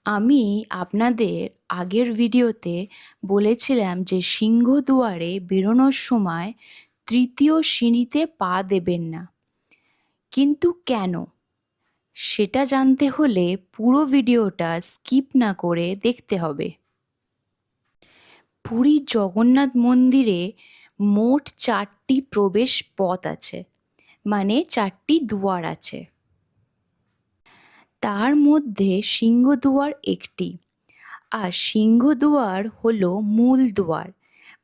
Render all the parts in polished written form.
আমি আপনাদের আগের ভিডিওতে বলেছিলাম যে সিংহদুয়ারে বেরোনোর সময় তৃতীয় সিঁড়িতে পা দেবেন না। কিন্তু কেন? সেটা জানতে হলে পুরো ভিডিওটা স্কিপ না করে দেখতে হবে। পুরীর জগন্নাথ মন্দিরে মোট 4টি প্রবেশ পথ আছে, মানে 4টি দুয়ার আছে। তার মধ্যে সিংহদুয়ার একটি। আর সিংহদুয়ার হলো মূল দুয়ার,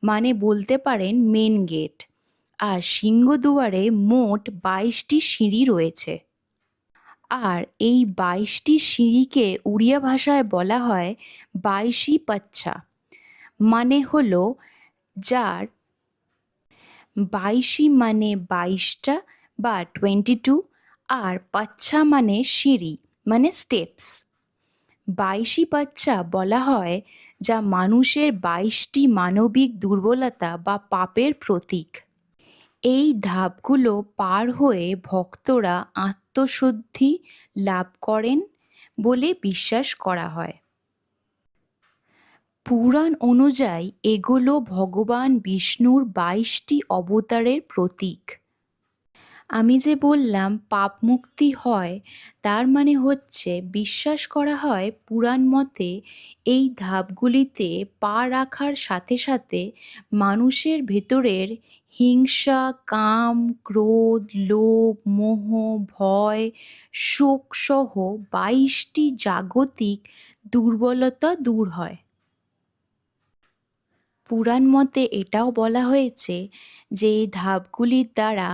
মানে বলতে পারেন মেন গেট। আর সিংহদুয়ারে মোট 22টি সিঁড়ি রয়েছে। আর এই 22টি সিঁড়িকে উড়িয়া ভাষায় বলা হয় বাইশি পচ্ছা, মানে হলো যার 22 মানে 22টা বা 22, আর পাচ্ছা মানে সিঁড়ি মানে স্টেপস। বাইশি পাচ্চা বলা হয় যা মানুষের 22টি মানবিক দুর্বলতা বা পাপের প্রতীক। এই ধাপগুলো পার হয়ে ভক্তরা আত্মশুদ্ধি লাভ করেন বলে বিশ্বাস করা হয়। পুরাণ অনুযায়ী এগুলো ভগবান বিষ্ণুর 22টি অবতারের প্রতীক। আমি যে বললাম পাপ মুক্তি হয়, তার মানে হচ্ছে বিশ্বাস করা হয় পুরাণ মতে এই ধাপগুলিতে পা রাখার সাথে সাথে মানুষের ভেতরের হিংসা, কাম, ক্রোধ, লোভ, মোহ, ভয়, শোক সহ 22টি জাগতিক দুর্বলতা দূর হয়। পুরাণ মতে এটাও বলা হয়েছে যে এই ধাপগুলির দ্বারা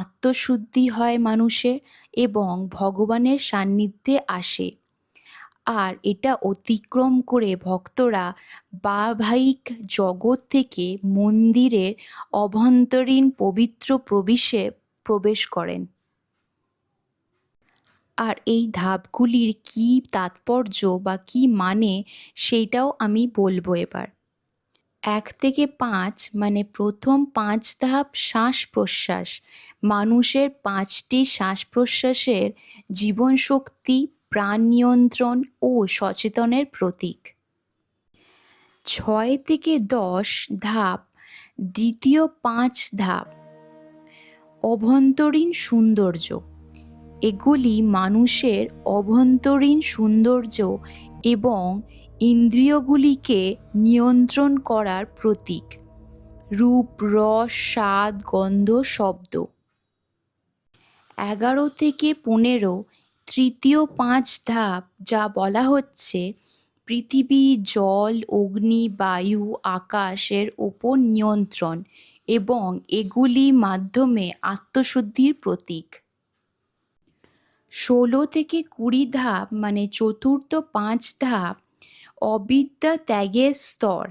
আত্মশুদ্ধি হয় মানুষের এবং ভগবানের সান্নিধ্যে আসে। আর এটা অতিক্রম করে ভক্তরা বৈবাহিক জগৎ থেকে মন্দিরের অভ্যন্তরীণ পবিত্র প্রবেশ করেন। আর এই ধাপগুলির কী তাৎপর্য বা কী মানে সেইটাও আমি বলবো এবার। 1 থেকে 5 মানে প্রথম 5 ধাপ শ্বাস প্রশ্বাস, মানুষের 5টি শ্বাস প্রশ্বাসের জীবনশক্তি, প্রাণ নিয়ন্ত্রণ ও সচেতনের প্রতীক। 6 থেকে 10 ধাপ দ্বিতীয় 5 ধাপ অভ্যন্তরীণ সৌন্দর্য। এগুলি মানুষের অভ্যন্তরীণ সৌন্দর্য এবং ইন্দ্রিয়গুলিকে নিয়ন্ত্রণ করার প্রতীক। রূপ, রস, স্বাদ, গন্ধ, শব্দ। 11 থেকে 15 তৃতীয় 5 ধাপ, যা বলা হচ্ছে পৃথিবী, জল, অগ্নি, বায়ু, আকাশের ওপর নিয়ন্ত্রণ এবং এগুলি মাধ্যমে আত্মশুদ্ধির প্রতীক। 16 থেকে 20 ধাপ মানে চতুর্থ 5 ধাপ অবিদ্যা ত্যাগের স্তর।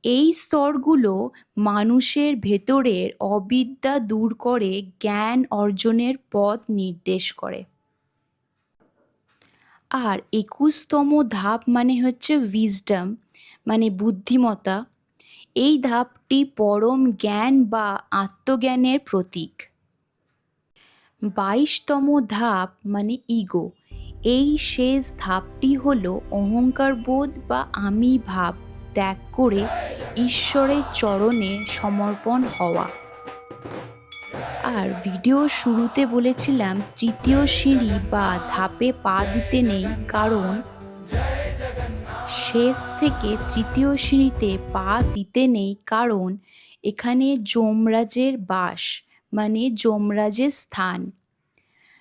এই স্তরগুলো মানুষের ভেতরের অবিদ্যা দূর করে জ্ঞান অর্জনের পথ নির্দেশ করে। আর 21তম ধাপ মানে হচ্ছে উইজডম, মানে বুদ্ধিমত্তা। এই ধাপটি পরম জ্ঞান বা আত্মজ্ঞানের প্রতীক। 22তম ধাপ মানে ইগো। এই শেষ ধাপটি হলো অহংকার বোধ বা আমি ভাব ত্যাগ করে ঈশ্বরের চরণে সমর্পণ হওয়া। আর ভিডিওর শুরুতে বলেছিলাম তৃতীয় সিঁড়ি বা ধাপে পা দিতে নেই, কারণ শেষ থেকে তৃতীয় সিঁড়িতে পা দিতে নেই কারণ এখানে যমরাজের বাস, মানে যমরাজের স্থান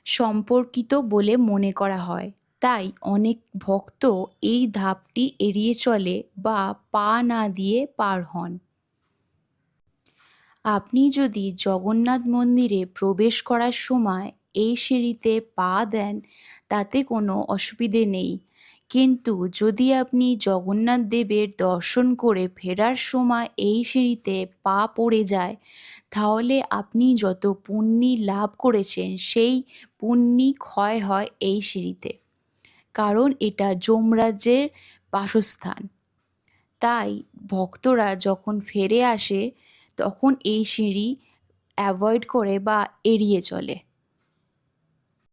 সম্পর্কিত বলে মনে করা হয়। তাই অনেক ভক্ত এই ধাপটি এড়িয়ে চলে বা পা না দিয়ে পার হন। আপনি যদি জগন্নাথ মন্দিরে প্রবেশ করার সময় এই সিঁড়িতে পা দেন, তাতে কোনো অসুবিধে নেই। কিন্তু যদি আপনি জগন্নাথ দেবের দর্শন করে ফেরার সময় এই সিঁড়িতে পা পড়ে যায়, তাহলে আপনি যত পুণ্যি লাভ করেছেন সেই পুণ্যি ক্ষয় হয় এই সিঁড়িতে, কারণ এটা যমরাজের বাসস্থান। তাই ভক্তরা যখন ফিরে আসে তখন এই সিঁড়ি অ্যাভয়েড করে বা এড়িয়ে চলে।